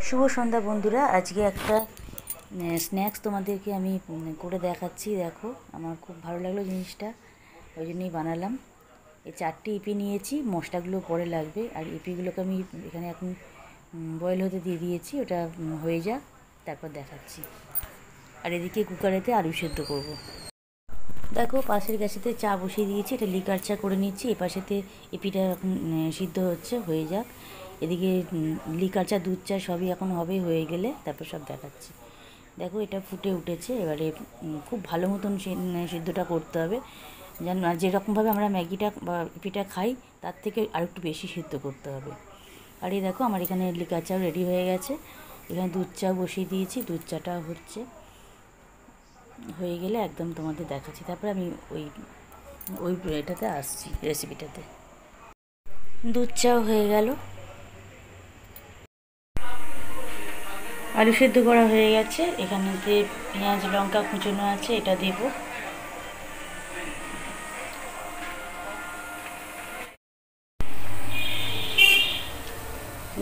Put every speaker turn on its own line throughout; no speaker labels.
শুভ সন্ধ্যা বন্ধুরা। আজকে একটা স্ন্যাক্স তোমাদেরকে আমি করে দেখাচ্ছি। দেখো, আমার খুব ভালো লাগলো জিনিসটা, ওই জন্যই বানালাম। এই 4টি ইপি নিয়েছি, মশলাগুলো পরে লাগবে। আর ইপিগুলোকে আমি এখানে এখন বয়েল হতে দিয়ে দিয়েছি, ওটা হয়ে যাক, তারপর দেখাচ্ছি। আর এদিকে কুকারেতে আলু সেদ্ধ করব। দেখো, পাশের গ্যাসেতে চা বসিয়ে দিয়েছি, এটা লিকার চা করে নিচ্ছি। এ পাশেতে ইপিটা এখন সিদ্ধ হচ্ছে, হয়ে যাক। এদিকে লিকার চা, দুধ চা সবই এখন হবে, হয়ে গেলে তারপর সব দেখাচ্ছি। দেখো, এটা ফুটে উঠেছে। এবারে খুব ভালো মতন সিদ্ধটা করতে হবে, যেন যেরকমভাবে আমরা ম্যাগিটা বা ইপিটা খাই তার থেকে আর একটু বেশি সিদ্ধ করতে হবে। আর এই দেখো, আমার এখানে লিকার চাও রেডি হয়ে গেছে। এখানে দুধ চাও বসিয়ে দিয়েছি, দুধ চাটা হচ্ছে, হয়ে গেলে একদম তোমাদের দেখাচ্ছি। তারপরে আমি ওই ওই এটাতে আসছি, রেসিপিটাতে। দুধ চাও হয়ে গেল, আলু সেদ্ধ করা হয়ে গেছে। এখানেতে পেঁয়াজ লঙ্কা কুচোনো আছে, এটা দেব।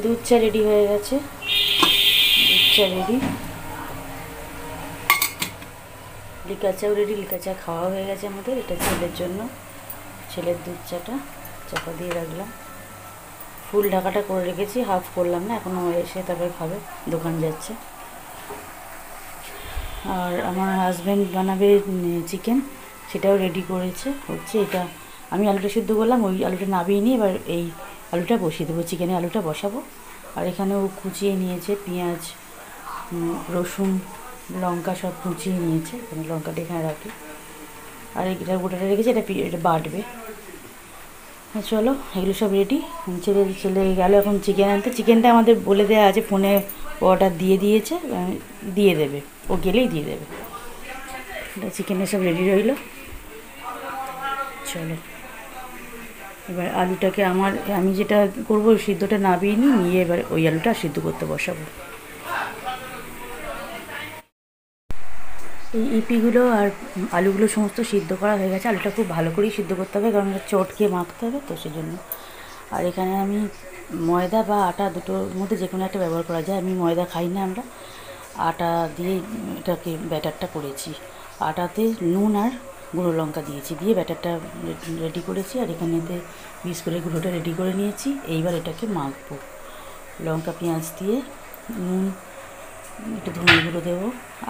দুধ চা রেডি হয়ে গেছে, দুধ চা রেডি, লিকার চাও রেডি, লিকার চা খাওয়া হয়ে গেছে আমাদের। এটা ছেলের জন্য, ছেলের দুধ চাটা চাপা দিয়ে রাখলাম। ফুল ঢাকাটা করে রেখেছি, হাফ করলাম না, এখনও এসে তারপরে খাবে, দোকান যাচ্ছে। আর আমার হাজব্যান্ড বানাবে চিকেন, সেটাও রেডি করেছে, হচ্ছে। এটা আমি আলুটা সিদ্ধ করলাম, ওই আলুটা নাবিয়ে নিয়ে এবার এই আলুটা বসিয়ে দেবো, চিকেনের আলুটা বসাবো। আর এখানেও কুচিয়ে নিয়েছে পেঁয়াজ, রসুন, লঙ্কা সব কুচিয়ে নিয়েছে, এখানে লঙ্কাটা এখানে রাখি। আর এটা গোটাটা রেখেছে, এটা বাটবে। চলো, এগুলো সব রেডি। ছেলে গেল এখন চিকেন আনতে। চিকেনটা আমাদের বলে দেওয়া আছে, ফোনে অর্ডার দিয়ে দিয়েছে, দিয়ে দেবে, ও গেলেই দিয়ে দেবে। চিকেনের সব রেডি রইল। চলো, এবার আলুটাকে আমি যেটা করবো, সিদ্ধটা নাবিয়ে নিয়ে এবার ওই আলুটা সিদ্ধ করতে বসাবো। এই ইপিগুলো আর আলুগুলো সমস্ত সিদ্ধ করা হয়ে গেছে। আলুটা খুব ভালো করেই সিদ্ধ করতে হবে, কারণ চটকে মাখতে হবে তো, সেজন্য। আর এখানে আমি ময়দা বা আটা দুটোর মধ্যে যে কোনো একটা ব্যবহার করা যায়। আমি ময়দা খাই না, আমরা আটা দিয়ে এটাকে ব্যাটারটা করেছি। আটাতে নুন আর গুঁড়ো লঙ্কা দিয়েছি, দিয়ে ব্যাটারটা রেডি করেছি। আর এখানেতে বিস্কুটের গুঁড়োটা রেডি করে নিয়েছি। এইবার এটাকে মাখবো, লঙ্কা পেঁয়াজ দিয়ে, নুন, একটু ধনে গুঁড়ো দেবো।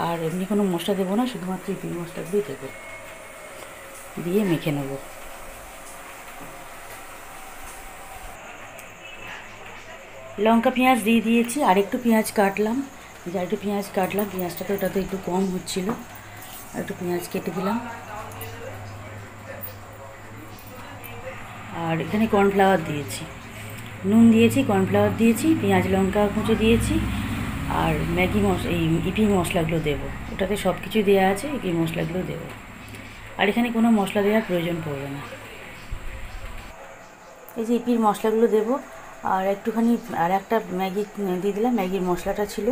আর এমনি কোনো মশলা দেবো না, শুধুমাত্র ইপি মশলাগুলোই দেবো, দিয়ে মেখে নেবো। লঙ্কা পেঁয়াজ দিয়ে দিয়েছি, আর একটু পেঁয়াজ কাটলাম, পেঁয়াজটা তো ওটাতে একটু কম হচ্ছিল, আর একটু পেঁয়াজ কেটে দিলাম। আর এখানে কর্নফ্লাওয়ার দিয়েছি, নুন দিয়েছি, কর্নফ্লাওয়ার দিয়েছি, পেঁয়াজ লঙ্কা কুচে দিয়েছি। আর এই ইপি মশলাগুলো দেবো, ওটাতে সব কিছু দেওয়া আছে, ইপি মশলাগুলো দেবো। আর এখানে কোনো মশলা দেওয়ার প্রয়োজন পড়বে না। এই যে ইপির মশলাগুলো দেবো, আর একটুখানি আর একটা ম্যাগি দিয়ে দিলাম, ম্যাগির মশলাটা ছিল,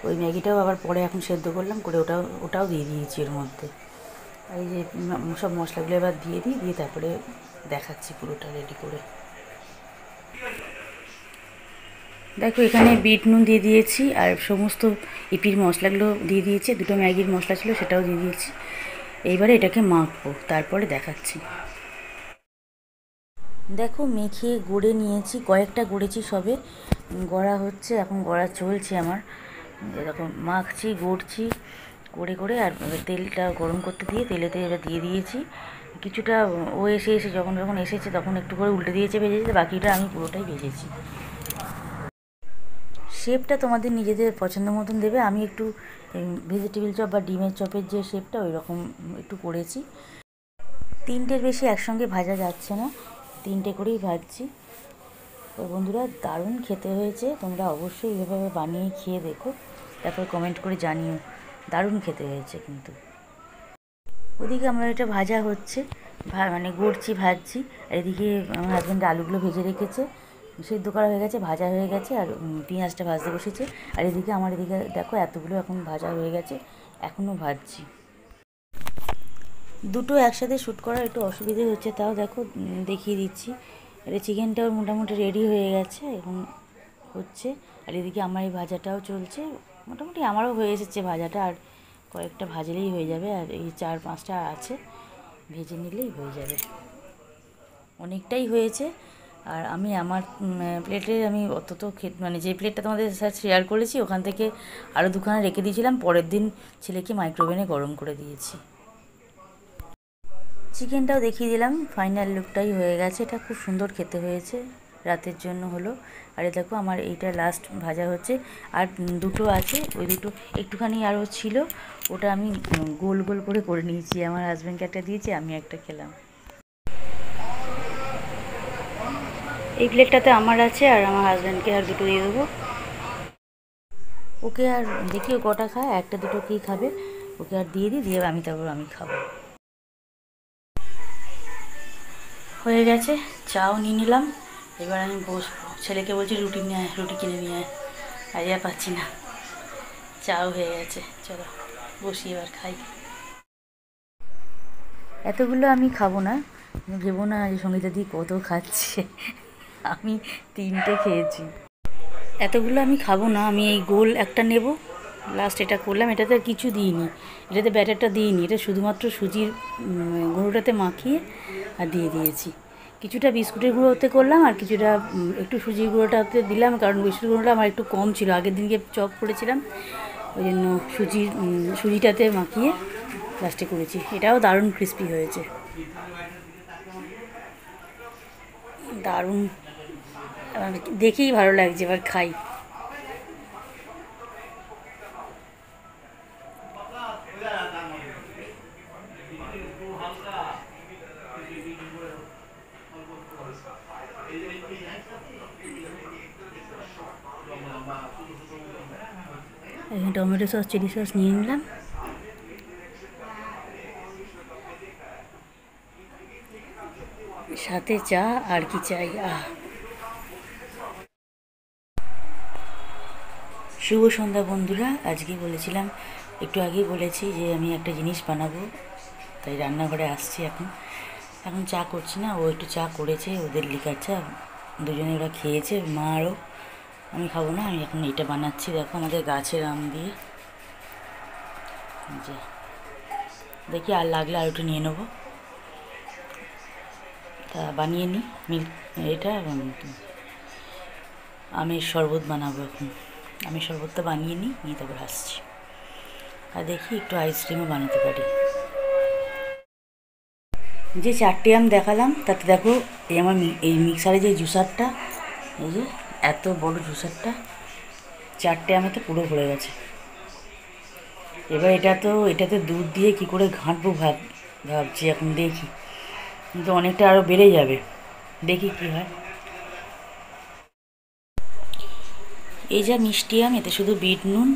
ওই ম্যাগিটাও আবার পরে এখন সেদ্ধ করলাম, করে ওটাও দিয়ে দিয়েছি এর মধ্যে। আর এই যে সব মশলাগুলো এবার দিয়ে তারপরে দেখাচ্ছি পুরোটা রেডি করে। দেখো, এখানে বিট নুন দিয়ে দিয়েছি, আর সমস্ত ইপির মশলাগুলো দিয়ে দিয়েছি। দুটো ম্যাগির মশলা ছিল, সেটাও দিয়ে দিয়েছি। এইবারে এটাকে মাখবো, তারপরে দেখাচ্ছি। দেখো, মেখে গড়ে নিয়েছি, কয়েকটা গড়েছি সবে, গড়া হচ্ছে, এখন গড়া চলছে আমার। এরকম মাখছি, গড়ছি, করে আর তেলটা গরম করতে দিয়ে তেলেতে এবার দিয়ে দিয়েছি কিছুটা। ও এসে যখন এসেছে তখন একটু করে উল্টে দিয়েছে, ভেজেছে, বাকিটা আমি পুরোটাই ভেজেছি। শেপটা তোমাদের নিজেদের পছন্দ মতন দেবে। আমি একটু ভেজিটেবিল চপ বা ডিমের চপের যে শেপটা, ওই রকম একটু করেছি। 3টের বেশি একসঙ্গে ভাজা যাচ্ছে না, 3টে করেই ভাজছি। তো বন্ধুরা, দারুণ খেতে হয়েছে, তোমরা অবশ্যই এভাবে বানিয়ে খেয়ে দেখো, তারপর কমেন্ট করে জানিও। দারুণ খেতে হয়েছে কিন্তু। ওদিকে আমার এটা ভাজা হচ্ছে, মানে গড়ছি, ভাজছি। আর এদিকে আমার হাজব্যান্ড আলুগুলো ভেজে রেখেছে, সেদ্ধ করা হয়ে গেছে, ভাজা হয়ে গেছে। আর পেঁয়াজটা ভাজতে বসেছে। আর এদিকে দেখো, এতগুলো এখন ভাজা হয়ে গেছে, এখনও ভাজছি। দুটো একসাথে শ্যুট করার একটু অসুবিধে হচ্ছে, তাও দেখো দেখিয়ে দিচ্ছি। এটা চিকেনটাও মোটামুটি রেডি হয়ে গেছে, এখন হচ্ছে। আর এদিকে আমার এই ভাজাটাও চলছে, মোটামুটি আমারও হয়ে এসেছে ভাজাটা, আর কয়েকটা ভাজলেই হয়ে যাবে, আর এই 4-5টা আছে, ভেজে নিলেই হয়ে যাবে। অনেকটাই হয়েছে। আর আমি আমার প্লেটে আমি অত তো মানে যে প্লেটটা তোমাদের সাথে শেয়ার করেছি ওখান থেকে আরও 2খানা রেখে দিয়েছিলাম, পরের দিন ছেলেকে মাইক্রোওভেনে গরম করে দিয়েছি। চিকেনটাও দেখিয়ে দিলাম, ফাইনাল লুকটাই হয়ে গেছে। এটা খুব সুন্দর খেতে হয়েছে, রাতের জন্য হলো। আর দেখো আমার এইটা লাস্ট ভাজা হচ্ছে, আর দুটো আছে, ওই দুটো একটুখানি আরও ছিল, ওটা আমি গোল গোল করে নিয়েছি। আমার হাজব্যান্ডকে একটা দিয়েছি, আমি একটা খেলাম। এই প্লেটটাতে আমার আছে, আর আমার হাজব্যান্ডকে আর দুটো দিয়ে দেবো। ওকে আর দেখি ও কটা খায়, একটা দুটো কী খাবে, ওকে আর দিয়ে দিয়ে তারপর আমি খাবো। হয়ে গেছে, চাও নিয়ে নিলাম। এবার আমি বসবো, ছেলেকে বলছি রুটি নিয়ে আয়, রুটি কিনে নিয়ে আয়, আর পাচ্ছি না। চাও হয়ে গেছে, চলো বসি এবার খাই। এতগুলো আমি খাবো না, ভেবো না যে সঙ্গীতা দি কত খাচ্ছে, আমি 3টে খেয়েছি। এতগুলো আমি খাবো না, আমি এই গোল একটা নেব, লাস্ট এটা করলাম। এটাতে আর কিছু দিইনি, এটাতে ব্যাটারটা দিইনি, এটা শুধুমাত্র সুজির গুঁড়োটাতে মাখিয়ে আর দিয়ে দিয়েছি। কিছুটা বিস্কুটের গুঁড়োতে করলাম, আর কিছুটা একটু সুজির গুঁড়োটাতে দিলাম, কারণ বিস্কুটের গুঁড়োটা আমার একটু কম ছিল, আগের দিনকে চপ করেছিলাম, ওই জন্য সুজিটাতে মাখিয়ে লাস্টে করেছি। এটাও দারুণ ক্রিস্পি হয়েছে, দারুণ, দেখেই ভালো লাগছে। এবার খাই। এখানে টমেটো সস, চিলি সস নিয়ে নিলাম। সাথে চা, আর কি চাই। শুভ সন্ধ্যা বন্ধুরা। আজকে বলেছিলাম, একটু আগেই বলেছি যে আমি একটা জিনিস বানাবো, তাই রান্নাঘরে আসছি। এখন চা করছি না, ও একটু চা করেছে, ওদের লিকার চা, দুজনে ওরা খেয়েছে, মা আরও। আমি খাবো না, আমি এখন এটা বানাচ্ছি। দেখো আমাদের গাছের আম দিয়ে, যে দেখি আর লাগলে আর একটু নিয়ে নেবো। তা বানিয়ে নিই এটা আমের শরবত বানাবো এখন। আমের শরবতটা বানিয়ে নিই তারপর আসছি। আর দেখি একটু আইসক্রিমও বানাতে পারি। যে 4টে আম দেখালাম, তাতে দেখো এই আমার এই মিক্সারে যে জুসারটা, এই যে এত বড় জুসারটা, 4টে আমেতে পুরো ভরে গেছে। এবার এটাতে দুধ দিয়ে কি করে ঘাঁটবো ভাবছি এখন, দেখি। কিন্তু অনেকটা আরও বেড়ে যাবে, দেখি কি হয়। এই যা মিষ্টি আম, এতে শুধু বিট নুন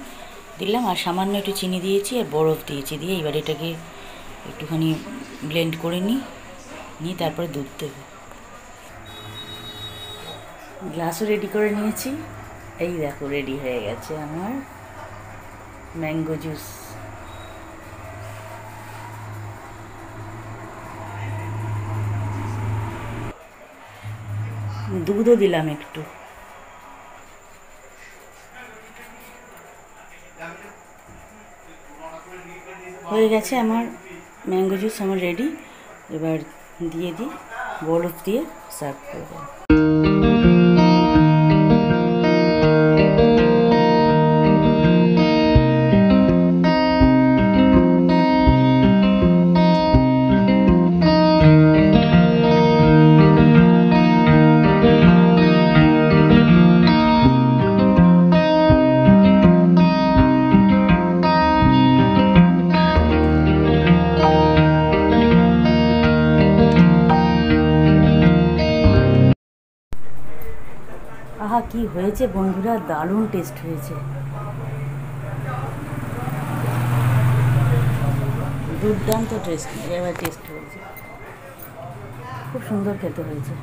দিলাম, আর সামান্য একটু চিনি দিয়েছি, আর বরফ দিয়েছি। দিয়ে এবার এটাকে একটুখানি ব্লেন্ড করে নিয়ে তারপরে দুধ দেবো। গ্লাসও রেডি করে নিয়েছি, এই দেখো রেডি হয়ে গেছে আমার ম্যাঙ্গো জুস। দুধও দিলাম একটু। হয়ে গেছে আমার ম্যাঙ্গো জুস, আমার রেডি। এবার দিয়ে দিই, বরফ দিয়ে সার্ভ করবো। আহা, কি হয়েছে বন্ধুরা, দারুণ টেস্ট হয়েছে, দুর্দান্ত টেস্ট হয়েছে, খুব সুন্দর খেতে হয়েছে।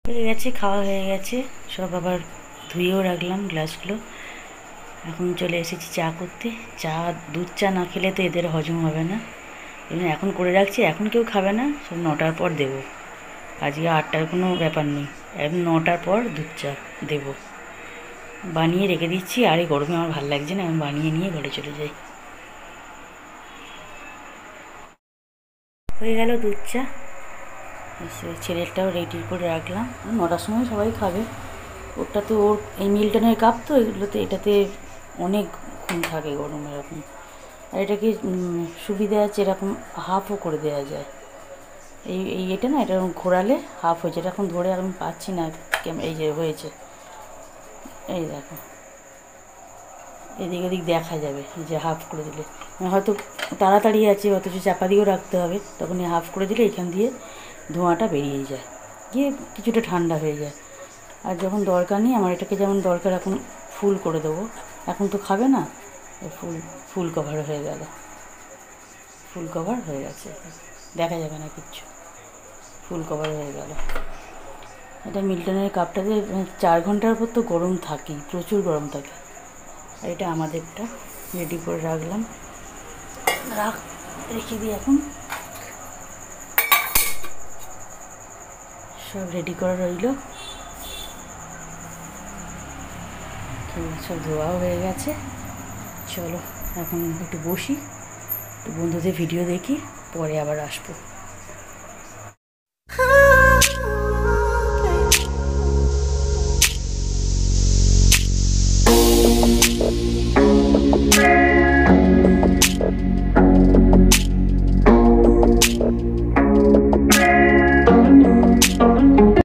হয়ে গেছে, খাওয়া হয়ে গেছে সব, আবার ধুয়েও রাখলাম গ্লাসগুলো। এখন চলে এসেছি চা করতে। চা দুধ চা না খেলে তো এদের হজম হবে না, এই জন্য এখন করে রাখছি। এখন কেউ খাবে না, সব 9টার পর দেবো। আজকে 8টার কোনো ব্যাপার নেই, এখন 9টার পর দুধ চা দেবো। বানিয়ে রেখে দিচ্ছি, আর এই গরমে আমার ভালো লাগছে না, আমি বানিয়ে নিয়ে ঘরে চলে যাই। হয়ে গেল দুধ চা। ছেলেটাও রেডি করে রাখলাম, 9টার সময় সবাই খাবে। ওটা তো ওর এই মিল্টনের কাপ তো, এগুলোতে এটাতে অনেকক্ষণ থাকে গরম এরকম। আর এটাকে সুবিধা আছে, এরকম হাফও করে দেওয়া যায়। এটা না, এটা ঘোরালে হাফ হয়েছে। এটা এখন ধরে এখন পাচ্ছি না, এই যে হয়েছে, এই দেখো এদিক ওদিক দেখা যাবে যে হাফ করে দিলে। হয়তো তাড়াতাড়ি আছে, অথচ চাপা দিয়েও রাখতে হবে, তখন এই হাফ করে দিলে এখান দিয়ে ধোঁয়াটা বেরিয়ে যায়, গিয়ে কিছুটা ঠান্ডা হয়ে যায়। আর যখন দরকার নেই আমার, এটাকে যেমন দরকার এখন ফুল করে দেবো, এখন তো খাবে না, ফুল কভার হয়ে গেল, ফুল কভার হয়ে গেছে, দেখা যাবে না কিচ্ছু, ফুল কভার হয়ে গেল। এটা মিল্টনের কাপটাতে 4 ঘন্টার পর তো গরম থাকেই, প্রচুর গরম থাকে। আর এটা আমাদেরটা রেডি করে রাখলাম, রেখে দিই। এখন সব রেডি করা রইল, সব ধোয়াও হয়ে গেছে। চলো এখন একটু বসি, একটু বন্ধুদের ভিডিও দেখি, পরে আবার আসবো।